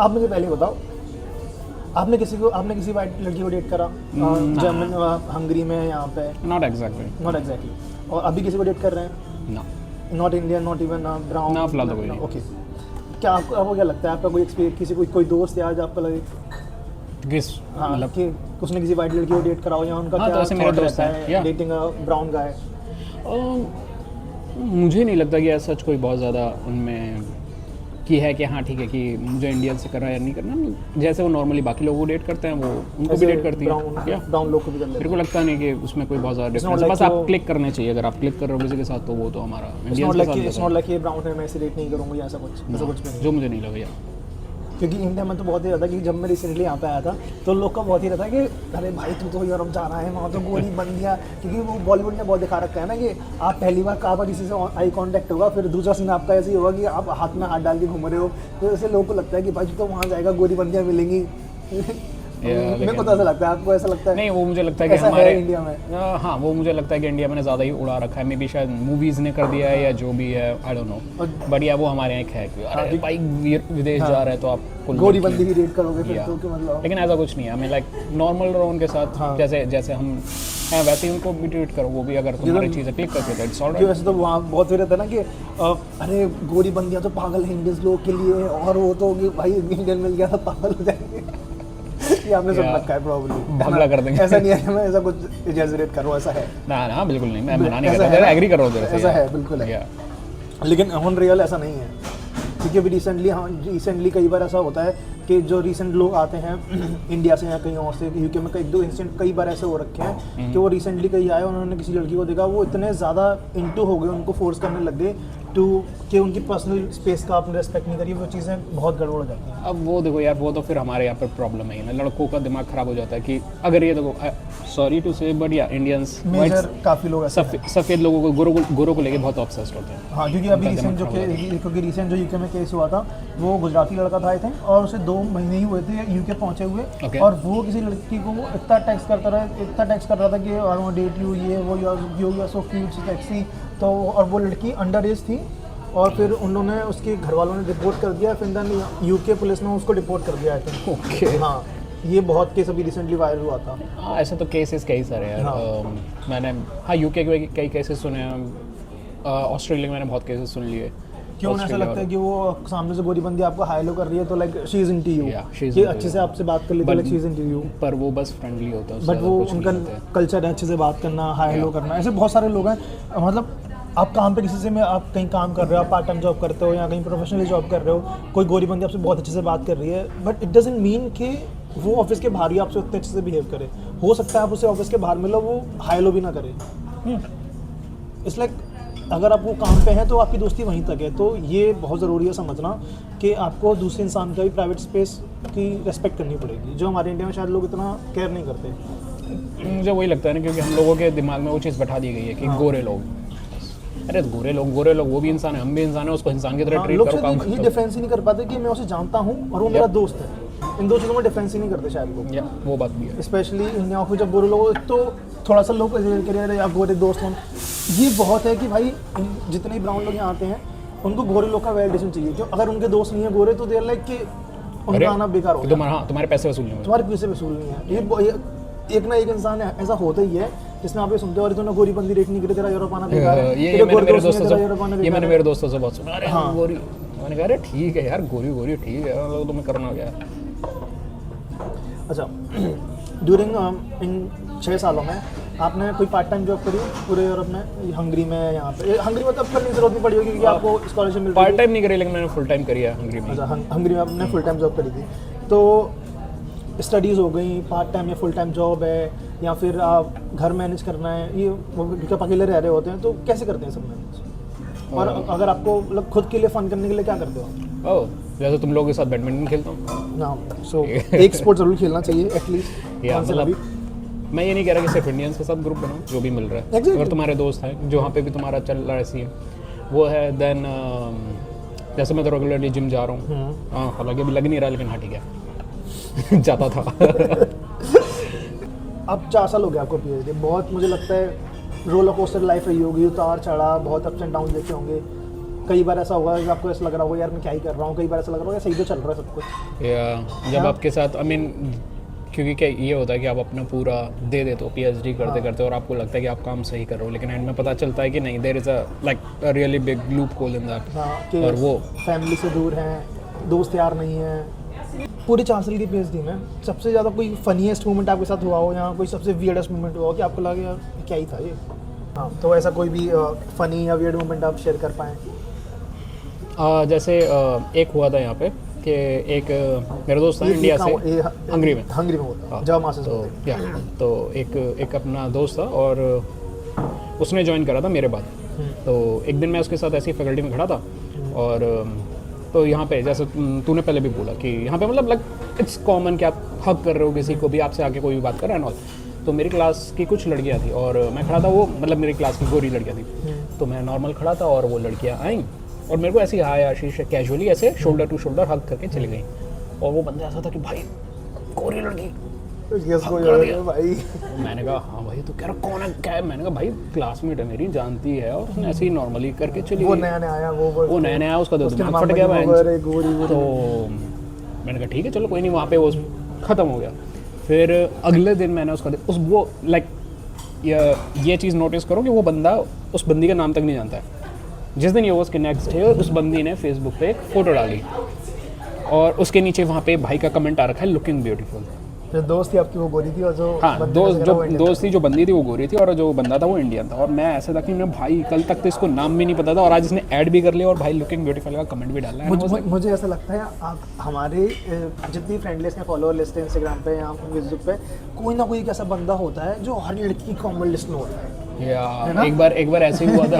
आप मुझे पहले बताओ, आपने किसी वाइट लड़की को डेट करा जर्मन हंगरी में यहाँ पे? Not exactly. और अभी किसी को डेट कर रहे हैं? No, not Indian, not even brown? ना फिलहाल तो कोई नहीं। ओके, क्या आपको क्या लगता है, आपका कोई एक्सपीरियंस, किसी कोई दोस्त या आज आपका लगे किस हाँ कि उसने किसी वाइट लड़की को डेट कराओ, या उनका हाँ, क्या तो ऐसे मेरे दोस्त हैं डेटिंग ब्राउन गाय? मुझे नहीं लगता कि ऐसा कोई बहुत ज़्यादा उनमें की है कि हाँ ठीक है कि मुझे इंडियन से करना या नहीं करना। जैसे वो नॉर्मली बाकी लोगों को डेट करते हैं, वो उनको भी डेट करती है। ब्राउन लोग को भी कर लेते मेरे को लगता नहीं कि उसमें कोई बहुत ज़्यादा डिफरेंस है। बस आप क्लिक करने चाहिए। अगर आप क्लिक कर रहे हो किसी के साथ तो वो तो हमारा इंडियन के साथ। इट्स नॉट लाइक ये ब्राउन है मैं इसे डेट नहीं करूँगा, ऐसा कुछ भी नहीं। जो मुझे नहीं लगा यार, क्योंकि इंडिया में तो बहुत ही ज़्यादा कि जब मैं रिसेंटली यहाँ पे आया था तो लोग का बहुत ही रहता है कि अरे भाई तू तो यूरोप जा रहा है, वहाँ तो गोली बन गया। क्योंकि वो बॉलीवुड ने बहुत दिखा रखा है ना कि आप पहली बार कहाँ पर किसी से आई कांटेक्ट होगा, फिर दूसरा सीन आपका ऐसे ही होगा कि आप हाथ में हाथ डाल के घूम रहे हो, तो ऐसे लोगों को लगता है कि भाई तू तो वहाँ जाएगा गोली बंदियाँ मिलेंगी। मेरे को तो ऐसा लगता है, आपको ऐसा लगता है? नहीं, वो मुझे लगता है कि हमारे इंडिया में हाँ, वो मुझे लगता है कि इंडिया में ज़्यादा ही उड़ा रखा है। मे बी शायद मूवीज़ ने कर दिया है या जो भी है, आई डोंट नो। बट या वो हमारे यहाँ एक है कि अरे भाई विदेश जा रहा है तो आप गोली बंदी की डेट करोगे फिर तो मतलब। लेकिन ऐसा कुछ नहीं है। हमें लाइक नॉर्मल रहो उनके साथ, जैसे हम हैं वैसे ही उनको भी ट्रीट करो। वो भी अगर तुम्हारी चीज़ें क्लिक करके तो इट्स ऑलराइट। वैसे तो वहाँ बहुत रहता है ना कि अरे गोली बंदियाँ तो पागल है इंडियन लोग के लिए, और वो तो भाई इंडियन मिल गया तो पागल हो जाएंगे। ये आपने सुन रखा है प्रॉब्लली, हमला कर देंगे। ऐसा नहीं है मैं ऐसा कुछ एग्जैजरेट कर रहा हूँ, ऐसा है ना बिल्कुल नहीं। मैं मना नहीं कर रहा, एग्री कर रहा हूँ तेरे से। ऐसा है बिल्कुल है, लेकिन ऑन रियल ऐसा नहीं है। क्योंकि अभी रिसेंटली कई बार ऐसा होता है कि जो रिसेंट लोग आते हैं इंडिया से या कहीं और से, यूके में कई बार ऐसे हो रखे हैं कि वो रिसेंटली कहीं आए, उन्होंने किसी लड़की को देखा, वो इतने ज़्यादा इंटू हो गए, उनको फोर्स करने लग गए कि उनकी पर्सनल स्पेस का आपने रिस्पेक्ट नहीं करी। वो चीज़ें बहुत गड़बड़ हो जाती हैं। अब वो देखो यार, वो तो फिर हमारे यहाँ पर प्रॉब्लम है ना, लड़कों का दिमाग ख़राब हो जाता है कि अगर ये देखो, सॉरी टू से बट या इंडियंस काफ़ी लोग सफ़ेद लोगों को गोरों को लेके बहुत ऑब्सेस्ड होते हैं। हाँ, क्योंकि अभी रिसेंट जो यूके में केस हुआ था, वो गुजराती लड़का था आई थिंक, और उसे 2 महीने ही हुए थे यूके पहुँचे हुए, और वो किसी लड़की को इतना टेक्स्ट कर रहा था कि आई वांट डेट यू, ये वो, you are so cute, so sexy. तो और वो लड़की अंडर एज थी, और फिर उन्होंने उसके घर वालों ने रिपोर्ट कर दिया, फिर यूके पुलिस ने उसको डिपोर्ट कर दिया आई थिंक। ओके, हाँ, ये बहुत केस अभी रिसेंटली वायरल हुआ था। ऐसे तो केसेस कई सारे हैं यार। मैंने यूके के कई केसेस सुने हैं, ऑस्ट्रेलिया में मैंने बहुत केसेस सुन लिए। क्यों ऐसा लगता है कि वो सामने से गोरी बंदी आपको हाई लो कर रही है तो like she is into you, ये अच्छे से आपसे बात कर लेती है, like she is into you, पर वो बस फ्रेंडली होता है। बट वो उनका कल्चर है अच्छे से बात करना, हाई लो करना। ऐसे बहुत सारे लोग हैं, मतलब आप काम पे किसी से में आप कहीं काम कर रहे हो, आप पार्ट टाइम जॉब करते हो या कहीं प्रोफेशनली जॉब कर रहे हो, कोई गोरी बंदी आपसे बहुत अच्छे से बात कर रही है, बट इट डजंट मीन कि वो ऑफिस के बाहर ही आपसे उतने अच्छे से बिहेव करे। हो सकता है आप उसे ऑफिस के बाहर मिलो, वो हाई लो भी ना करे। इट्स लाइक अगर आप वो काम पे हैं तो आपकी दोस्ती वहीं तक है। तो ये बहुत ज़रूरी है समझना कि आपको दूसरे इंसान का भी प्राइवेट स्पेस की रिस्पेक्ट करनी पड़ेगी, जो हमारे इंडिया में शायद लोग इतना केयर नहीं करते। मुझे वही लगता है ना, क्योंकि हम लोगों के दिमाग में वो चीज़ बैठा दी गई है कि गोरे लोग, अरे गोरे लोग वो भी इंसान है, हम भी इंसान है, उसको इंसान की तरह ट्रीट करो, काम करो। ये डिफरेंस ही नहीं कर पाते कि मैं उसे जानता हूँ और वो मेरा दोस्त है। इन दो चीज़ों में डिफरेंस ही नहीं करते शायद लोग। वो बात भी है, स्पेशली इंडिया ऑफिस जब गोरे लोग, तो थोड़ा सा लोग करिए या गोरे दोस्त हों, ये बहुत है कि भाई जितने भी ब्राउन लोग यहाँ आते हैं उनको गोरे लोग का वैलिडेशन चाहिए। क्यों? अगर उनके दोस्त नहीं है गोरे तो देर लाइक कि उनका आना बेकार हो गया, तुम्हारे पैसे वसूल नहीं, तुम्हारे पैसे वसूल नहीं है। ये एक ना एक इंसान है ऐसा होता ही है जिसमें आप ये सुनते हो और तूने गोरी बंदी रेट नहीं करी, तेरा यूरोप आना बेकार है। ये मैंने मेरे दोस्तों से बहुत सुना। अरे गोरी, मैंने कहा अरे ठीक है यार, गोरी ठीक है, मतलब तुम्हें करना क्या है। अच्छा, ड्यूरिंग इन 6 सालों में आपने कोई पार्ट टाइम जॉब करी पूरे यूरोप में? हंगरी में, यहाँ पे हंगरी में तो अब करने की जरूरत नहीं पड़ी होगी क्योंकि आपको स्कॉलरशिप मिलती है। पार्ट टाइम नहीं करी, लेकिन मैंने फुल टाइम करी है हंगरी में। अच्छा, हंगरी में आपने फुल टाइम जॉब करी थी, तो स्टडीज़ हो गई, पार्ट टाइम या फुल टाइम जॉब है, या फिर आप घर मैनेज करना है, ये क्योंकि आप अकेले रह रहे होते हैं तो कैसे करते हैं सब मैनेज? और अगर आपको मतलब खुद के लिए फन करने के लिए क्या करते हो? ओह, जैसे तुम लोगों के साथ बैडमिंटन खेलता हूँ ना, सो एक स्पोर्ट जरूर खेलना चाहिए एटलीस्ट। या मतलब मैं ये नहीं कह रहा कि सिर्फ इंडियंस के साथ ग्रुप बनाओ, जो भी मिल रहा है। अगर तुम्हारे दोस्त हैं जो वहाँ पे भी तुम्हारा चल रहा है ऐसी है वो है, देन जैसे मैं तो रेगुलरली जिम जा रहा हूँ। हाँ, हालांकि अभी लग नहीं रहा, लेकिन हाँ ठीक है जाता था। अब 4 साल हो गए आपको पीएचडी, बहुत मुझे लगता है रोलर कोस्टर लाइफ रही होगी, उतार चढ़ा, बहुत अप्स एंड डाउन देखे होंगे। कई बार ऐसा होगा कि आपको ऐसा लग रहा होगा यार मैं क्या ही कर रहा हूँ, कई बार ऐसा लग रहा होगा सही तो चल रहा है सब कुछ। या जब आपके साथ आई मीन क्योंकि क्या ये होता है कि आप अपना पूरा दे देते हो PhD करते करते और आपको लगता है कि आप काम सही कर रहे हो, लेकिन एंड में पता चलता है कि नहीं, there is a like a really big loophole in that. कि और वो फैमिली से दूर हैं, दोस्त यार नहीं है। पूरे 4 साल की PhD में सबसे ज़्यादा कोई फनीएस्ट मोमेंट आपके साथ हुआ हो, या कोई सबसे वियर्डेस्ट मोमेंट हुआ हो कि आपको लगा यार क्या ही था ये? हाँ, तो ऐसा कोई भी फनी या वियर्ड मोमेंट आप शेयर कर पाएँ? जैसे एक हुआ था यहाँ पे कि एक मेरा दोस्त था इंडिया से, हंगरी में होता हाँ, जब मास्टर्स तो होते हैं। तो एक अपना दोस्त था और उसने ज्वाइन करा था मेरे बाद। तो एक दिन मैं उसके साथ ऐसी फैकल्टी में खड़ा था और तो यहाँ पे जैसे तूने पहले भी बोला कि यहाँ पे मतलब लाइक इट्स कॉमन कि आप हक कर रहे हो किसी को भी, आपसे आके कोई भी बात कर रहा है ना। तो मेरी क्लास की कुछ लड़कियाँ थी और मैं खड़ा था, वो मतलब मेरी क्लास की गोरी लड़कियाँ थी, तो मैं नॉर्मल खड़ा था और वो लड़कियाँ आई और मेरे को ऐसे ही हाय आशीष कैजुअली ऐसे शोल्डर टू शोल्डर हक करके चली गई। और वो बंदा ऐसा था कि भाई गोरी लड़की भाई। मैंने कहा हाँ भाई, तो कह रहा कौन है क्या है? मैंने कहा भाई क्लासमेट है मेरी, जानती है। और उसने ऐसे ही नॉर्मली करके चली वो गई। नया नया आया, वो नया नया उसका तो दिमाग फट गया भाई। तो मैंने कहा ठीक है चलो कोई नहीं, वहाँ पे वो ख़त्म हो गया। फिर अगले दिन मैंने उसका उस वो लाइक ये चीज़ नोटिस करो कि वो बंदा उस बंदी का नाम तक नहीं जानता है। जिस दिन ये उसके नेक्स्ट डे उस बंदी ने फेसबुक पे एक फ़ोटो डाली और उसके नीचे वहाँ पे भाई का कमेंट आ रखा है लुकिंग ब्यूटीफुल। जो दोस्त थी आपकी वो गोरी थी और जो हाँ दोस्त थी जो बंदी थी वो गोरी थी और जो बंदा था वो इंडियन था। और मैं ऐसा था कि मैं भाई कल तक तो इसको नाम भी नहीं पता था और आज इसने ऐड भी कर लिया और भाई लुकिंग ब्यूटीफुल का कमेंट भी डाला है। मुझे ऐसा लगता है आप हमारे जितनी फ्रेंड लिस्ट है, फॉलोअर लिस्ट है इंस्टाग्राम पे या फेसबुक पे, कोई ना कोई एक ऐसा बंदा होता है जो हर लड़की की कॉमन लिस्ट में होता है। या एक बार ऐसे ही हुआ था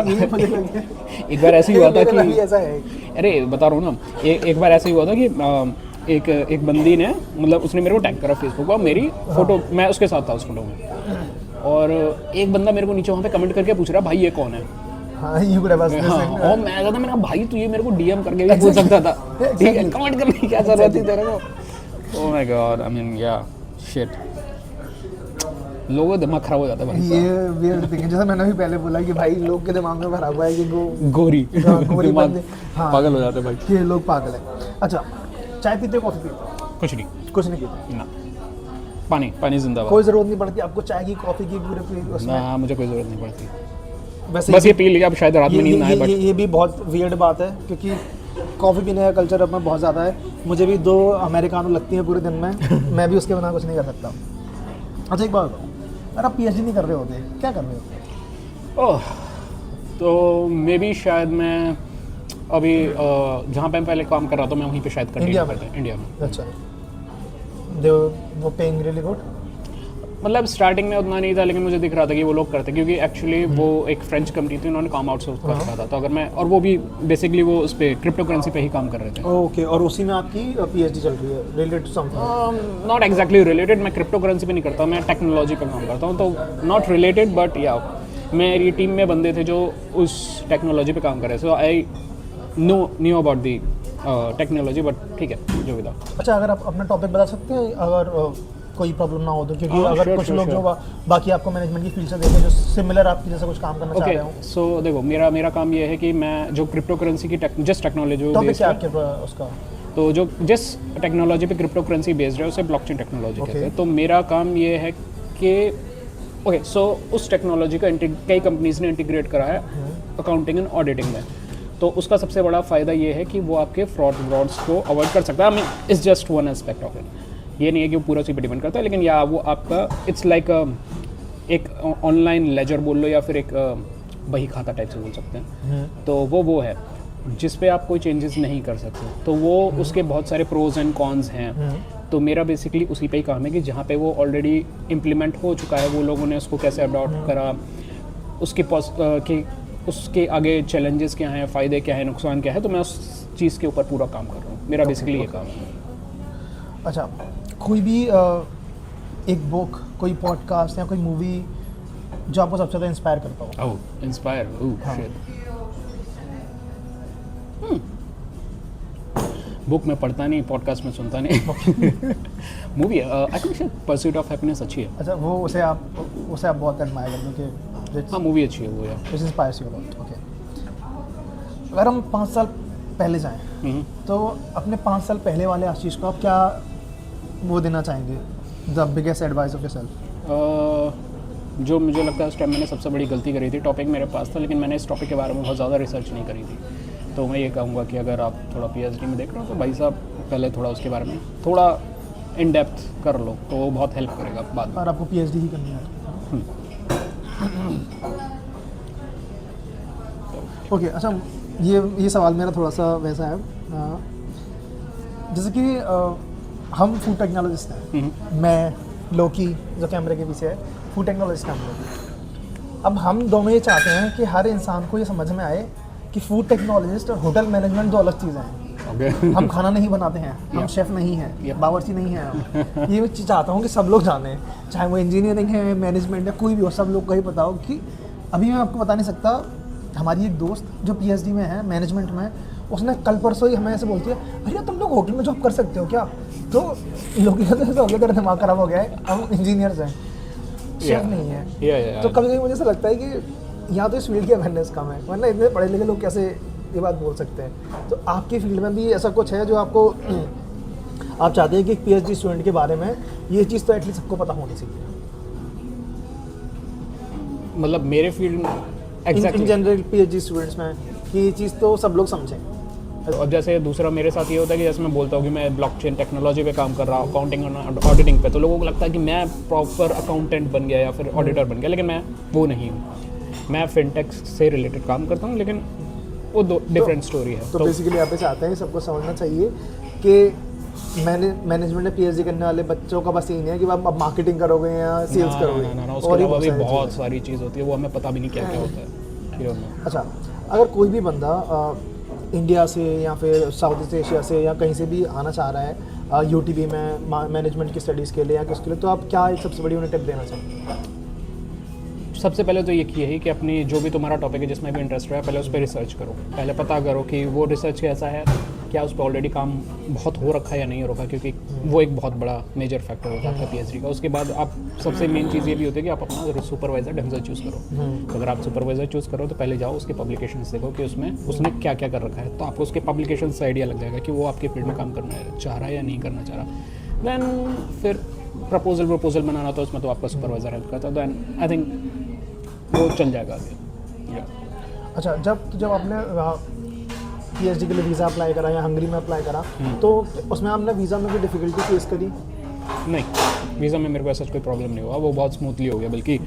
एक बार ऐसे ही हुआ था कि ऐसा है, अरे बता रहा हूँ ना, एक बार ऐसे ही हुआ था कि एक बंदी ने मतलब उसने मेरे को टैग करा फेसबुक पर, मेरी फोटो मैं उसके साथ था उस फोटो में, और एक बंदा मेरे को नीचे वहाँ पे कमेंट करके पूछ रहा भाई ये कौन है। हाँ, you could have asked this thing. और मैं कहता मैंने कहा भाई तू ये मेरे को DM करके भी पूछ सकता था, ठीक है कमेंट करने की क्या जरूरत थी तेरे को। Oh my God, I mean या शिट, लोगों का दिमाग खराब हो जाता है भाई। ये weird thing है, जैसा मैंने भी पहले बोला कि भाई लोग के दिमाग में खराब हुआ है कि गोरी दिमाग पागल हो जाते हैं भाई, कि लोग पागल है। अच्छा, चाय पीते हो, कॉफी पीते हो? कुछ नहीं पीते ना, पानी जिंदाबाद। कोई ज़रूरत नहीं पड़ती आपको चाय की, कॉफ़ी की, पूरे उसमें? ना मुझे कोई ज़रूरत नहीं पड़ती, वैसे बस ये पी लिया, अब शायद रात में नींद ना आए। बट ये भी बहुत वियर्ड बात है क्योंकि कॉफ़ी पीने का कल्चर अब में बहुत ज़्यादा है। मुझे भी 2 अमेरिकानो लगती हैं पूरे दिन में मैं भी उसके बिना कुछ नहीं कर सकता। अच्छा एक बात बताओ, अगर आप PhD नहीं कर रहे होते क्या कर रहे होते? ओह, तो मे बी शायद मैं अभी जहाँ पे मैं पहले काम कर रहा था मैं वहीं पे शायद इंडिया में। अच्छा, वो पेइंग रियली गुड? मतलब स्टार्टिंग में उतना नहीं था, लेकिन मुझे दिख रहा था कि वो लोग करते, क्योंकि एक्चुअली वो एक फ्रेंच कंपनी थी, उन्होंने काम आउटसोर्स कर रखा था। तो अगर मैं, और वो भी बेसिकली वो उस पर क्रिप्टो करेंसी पे ही काम कर रहे थे। ओके, और उसी में आपकी PhD चल रही है, related to something? Not exactly related, मैं क्रिप्टो करेंसी पे नहीं करता, मैं टेक्नोलॉजी पे काम करता हूँ। तो नॉट रिलेटेड बट या मेरी टीम में बंदे थे जो उस टेक्नोलॉजी पे काम कर रहे थे। So I knew about the technology, but ठीक है जो भी था। अच्छा, अगर आप अपना टॉपिक बता सकते हैं अगर कोई प्रॉब्लम ना हो तो, क्योंकि अगर कुछ लोग जो बाकी आपको मैनेजमेंट की फील्ड से देखें जो सिमिलर आपकी जैसा कुछ काम करना चाह रहे हो। सो देखो मेरा काम ये है कि मैं जो क्रिप्टो करेंसी की जस्ट टेक्नोलॉजी टॉपिक क्या आपके उसका, तो जो जस्ट टेक्नोलॉजी पे क्रिप्टो करेंसी बेस्ड है उसे ब्लॉकचेन टेक्नोलॉजी कहते हैं। तो मेरा काम ये है कि ओके सो उस टेक्नोलॉजी का कई कंपनीज ने इंटीग्रेट करा है अकाउंटिंग एंड ऑडिटिंग में। तो उसका सबसे बड़ा फ़ायदा ये है कि वो आपके फ्रॉड्स को अवॉइड कर सकता है। I mean it's just one aspect of it, ये नहीं है कि वो पूरा उसी पे डिपेंड करता है, लेकिन या वो आपका इट्स लाइक एक ऑनलाइन लेजर बोल लो या फिर एक बही खाता टाइप से बोल सकते हैं। तो वो है जिस पे आप कोई चेंजेस नहीं कर सकते, तो वो उसके बहुत सारे प्रोज एंड कॉन्स हैं। तो मेरा बेसिकली उसी पे ही काम है कि जहाँ पे वो ऑलरेडी इम्प्लीमेंट हो चुका है, वो लोगों ने उसको कैसे अडॉप्ट करा, उसके आगे चैलेंजेस क्या हैं, फ़ायदे क्या हैं, नुकसान क्या है, तो मैं उस चीज़ के ऊपर पूरा काम कर रहा हूँ। मेरा बेसिकली ये काम है। अच्छा, कोई भी एक बुक, कोई पॉडकास्ट या कोई मूवी जो आपको सबसे ज़्यादा इंस्पायर करता हो? ओह इंस्पायर, ओह शिट, बुक में पढ़ता नहीं, पॉडकास्ट में सुनता नहीं। Movie I think pursuit of happiness अच्छी है। अच्छा, वो उसे आप बहुत एडमायर करते हो कि हाँ मूवी अच्छी है वो यार, which inspires you a lot. Okay. अगर हम 5 साल पहले जाएं तो अपने 5 साल पहले वाले आशीष को आप क्या वो देना चाहेंगे, the biggest advice of yourself? जो मुझे लगता है उस टाइम मैंने सबसे बड़ी गलती करी थी, टॉपिक मेरे पास था लेकिन मैंने इस टॉपिक के बारे में बहुत ज़्यादा रिसर्च नहीं करी थी। तो मैं ये कहूँगा कि अगर आप थोड़ा पीएचडी में देख रहे हो तो भाई साहब पहले थोड़ा उसके बारे में थोड़ा इन डेप्थ कर लो, तो वो बहुत हेल्प करेगा बाद में। और आपको पीएचडी ही करनी है? ओके, अच्छा ये सवाल मेरा थोड़ा सा वैसा है, जैसे कि हम फूड टेक्नोलॉजिस्ट हैं, मैं लोकी जो कैमरे के पीछे है फूड टेक्नोलॉजिस्ट हैं हम लोग। अब हम दोनों ये चाहते हैं कि हर इंसान को ये समझ में आए कि फूड टेक्नोलॉजिस्ट और होटल मैनेजमेंट दो अलग चीज़ें हैं। हम खाना नहीं बनाते हैं, हम शेफ़ नहीं हैं, बावर्ची नहीं हैं हम। ये मैं चाहता हूँ कि सब लोग जानें, चाहे वो इंजीनियरिंग है, मैनेजमेंट है, कोई भी हो, सब लोग को ही पता हो कि अभी मैं आपको बता नहीं सकता, हमारी एक दोस्त जो पीएचडी में है मैनेजमेंट में, उसने कल परसों ही हमें ऐसे बोलती है, भैया तुम लोग होटल में जॉब कर सकते हो क्या? तो लोग कहते दिमाग खराब हो गया है, हम इंजीनियर्स हैं, शेफ नहीं है। तो कभी कभी मुझे ऐसा लगता है कि या तो इस फील्ड की अवेयरनेस कम है, वरना इतने पढ़े लिखे लोग कैसे ये बात बोल सकते हैं। तो आपकी फील्ड में भी ऐसा कुछ है जो आपको आप चाहते हैं कि एक पीएचडी स्टूडेंट के बारे में ये चीज़ तो एटलीस्ट सबको पता होनी चाहिए? मतलब मेरे फील्ड में इन जनरल पीएचडी स्टूडेंट्स में ये चीज़ तो सब लोग समझें। और जैसे दूसरा मेरे साथ ये होता है कि जैसे मैं बोलता हूँ कि मैं ब्लॉकचेन टेक्नोलॉजी पे काम कर रहा हूँ, अकाउंटिंग और ऑडिटिंग पे, तो लोगों को लगता है कि मैं प्रॉपर अकाउंटेंट बन गया या फिर ऑडिटर बन गया, लेकिन मैं वो नहीं हूँ। मैं फिनटेक से रिलेटेड काम करता हूँ, लेकिन वो दो डिफरेंट स्टोरी है। तो बेसिकली आप चाहते हैं सबको समझना चाहिए कि मैनेजमेंट में पीएचडी करने वाले बच्चों का बस ये नहीं है कि आप मार्केटिंग करोगे या सेल्स करोगे, उसके अलावा भी बहुत सारी चीज़ होती है, वो हमें पता भी नहीं क्या क्या होता है। अच्छा, अगर कोई भी बंदा इंडिया से या फिर साउथ ईस्ट एशिया से या कहीं से भी आना चाह रहा है यूटीबी में मैनेजमेंट की स्टडीज़ के लिए या किसके लिए, तो आप क्या एक सबसे बड़ी उन्हें टिप देना चाहेंगे? सबसे पहले तो ये है कि अपनी जो भी तुम्हारा टॉपिक है जिसमें भी इंटरेस्ट है, पहले उस पर रिसर्च करो। पहले पता करो कि वो रिसर्च कैसा है, क्या उस पर ऑलरेडी काम बहुत हो रखा है या नहीं हो रखा, क्योंकि वो एक बहुत बड़ा मेजर फैक्टर होता है पीएचडी का। उसके बाद आप सबसे मेन चीज़ ये भी होती है कि आप अपना सुपरवाइज़र ढंग से चूज़ करो। तो अगर आप सुपरवाइज़र चूज़ करो तो पहले जाओ उसके पब्लिकेशंस देखो कि उसमें उसने क्या क्या कर रखा है, तो आपको उसके पब्लिकेशन से आइडिया लग जाएगा कि वो आपके फील्ड में काम करना चाह रहा है या नहीं करना चाह रहा। दैन फिर प्रपोजल बनाना, तो उसमें तो आपका सुपरवाइज़र हेल्प करता है। दैन आई थिंक वो चल जाएगा आगे। अच्छा, जब आपने पीएचडी के लिए वीज़ा अप्लाई करा या हंगरी में अप्लाई करा, तो उसमें आपने वीज़ा में कोई डिफ़िकल्टी फेस करी? नहीं, वीज़ा में मेरे को ऐसा कोई प्रॉब्लम नहीं हुआ, वो बहुत स्मूथली हो गया। बल्कि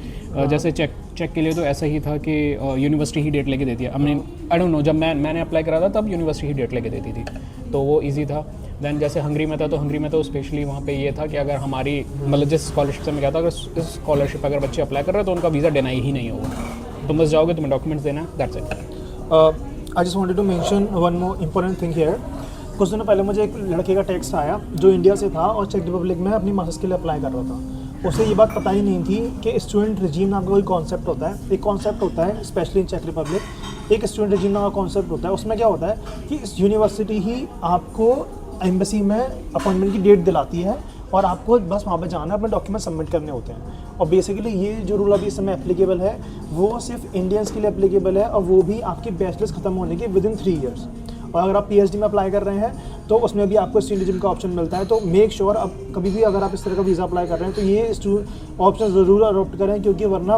जैसे चेक के लिए तो ऐसा ही था कि यूनिवर्सिटी ही डेट लेके देती है। आई डोंट नो, जब मैंने अप्लाई करा था तब यूनिवर्सिटी ही डेट लेके देती थी, तो वो ईजी था। दैन जैसे हंगरी में था, तो हंगरी में तो स्पेशली वहाँ पे ये था कि अगर हमारी मतलब जिस स्कॉलरशिप से मैं गया था, अगर इस स्कॉलरशिप अगर बच्चे अप्लाई कर रहे हैं तो उनका वीज़ा डिनाई ही नहीं होगा। तुम बस जाओगे, तुम्हें डॉक्यूमेंट्स देना, that's it. I just wanted to mention one more important thing here. कुछ दिनों पहले मुझे एक लड़के का टेक्स्ट आया जो इंडिया से था और चेक रिपब्लिक में अपनी मास्टर्स के लिए अप्लाई कर रहा था। उसे ये बात पता ही नहीं थी कि स्टूडेंट रिजीम नाम का कोई कॉन्सेप्ट होता है। एक कॉन्सेप्ट होता है स्पेशली इन चेक रिपब्लिक, एक स्टूडेंट रिजीम नाम का कॉन्सेप्ट होता है। उसमें क्या होता है कि यूनिवर्सिटी ही आपको एम्बेसी में अपॉइंटमेंट की डेट दिलाती है और आपको बस वहाँ पे जाना, अपने डॉक्यूमेंट सबमिट करने होते हैं। और बेसिकली ये जो रूल अभी इस समय एप्लीकेबल है वो सिर्फ इंडियंस के लिए एप्लीकेबल है, और वो भी आपकी बैचलर्स खत्म होने के विदिन 3 ईयर्स। और अगर आप पीएचडी में अप्लाई कर रहे हैं तो उसमें भी आपको स्टूडेंट का ऑप्शन मिलता है। तो मेक श्योर अब कभी भी अगर आप इस तरह का वीज़ा अप्लाई कर रहे हैं तो ये ऑप्शन ज़रूर अडॉप्ट करें, क्योंकि वरना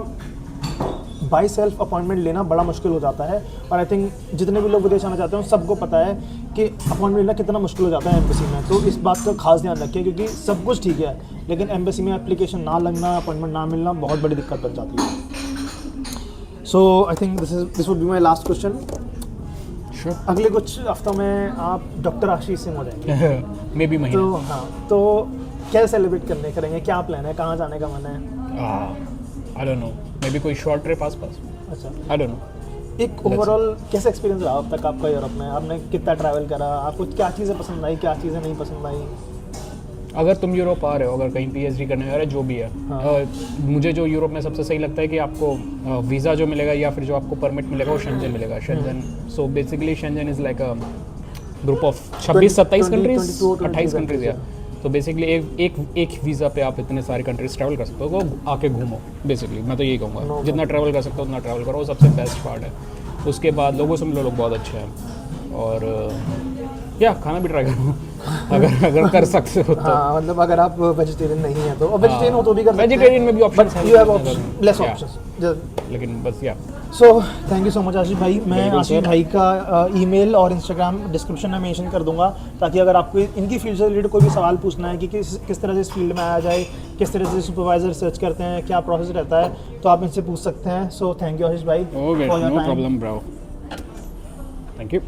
बाई सेल्फ अपॉइंटमेंट लेना बड़ा मुश्किल हो जाता है। और आई थिंक जितने भी लोग विदेश आना चाहते हैं सबको पता है कि अपॉइंटमेंट लेना कितना मुश्किल हो जाता है एम्बेसी में। तो इस बात का खास ध्यान रखें, क्योंकि सब कुछ ठीक है लेकिन एम्बेसी में एप्लीकेशन ना लगना, अपॉइंटमेंट ना मिलना बहुत बड़ी दिक्कत बन जाती है। So I think this would be my last question. अगले कुछ हफ्तों में आप डॉक्टर आशीष सिंह हो जाएंगे मे बी महीना। तो हाँ, तो क्या सेलिब्रेट करेंगे, क्या प्लान है, कहाँ जाने का मन है? I don't know, may be कोई शॉर्ट ट्रिप आसपास। अच्छा, आई डोंट नो। एक ओवरऑल कैसा एक्सपीरियंस रहा अब तक आपका यूरोप में? आपने कितना ट्रैवल करा, आपको क्या चीज़ें पसंद आई, क्या चीज़ें नहीं पसंद आई? अगर तुम यूरोप आ रहे हो, अगर कहीं पीएचडी करने जा रहे हो, जो भी है, मुझे जो यूरोप में सबसे सही लगता है कि आपको वीज़ा जो मिलेगा या फिर जो आपको परमिट मिलेगा वो शेंजन मिलेगा। Schengen, so basically Schengen is like a group of 26-27 countries, 28 countries या। तो बेसिकली एक वीज़ा पे आप इतने सारे कंट्रीज ट्रैवल कर सकते हो, तो आके घूमो। बेसिकली मैं तो यही कहूँगा, जितना ट्रैवल कर सकते हो उतना ट्रैवल करो, वो सबसे बेस्ट पार्ट है। उसके बाद लोगों से मिलो, लोग बहुत अच्छे हैं। और या खाना भी ट्राई करो अगर कर सकते हो तो। हाँ, मतलब अगर आप वेजिटेरियन नहीं है तो, और वेजिटेरियन हो तो भी कर सकते हैं। वेजिटेरियन में भी ऑप्शंस हैं, you have less Yeah. Options. लेकिन बस या so thank you so much Ashish भाई। मैं बिल्कुल आशीष sir. भाई का ईमेल और इंस्टाग्राम डिस्क्रिप्शन में मेंशन कर दूंगा, ताकि अगर आपको इनकी फील्ड से रिलेटेड कोई भी सवाल पूछना है कि किस तरह से इस फील्ड में आया जाए, किस तरह से सुपरवाइजर सर्च करते हैं, क्या प्रोसेस रहता है, तो आप इनसे पूछ सकते हैं। सो थैंक यू आशीष भाई okay, for your no time. Problem bro, thank you.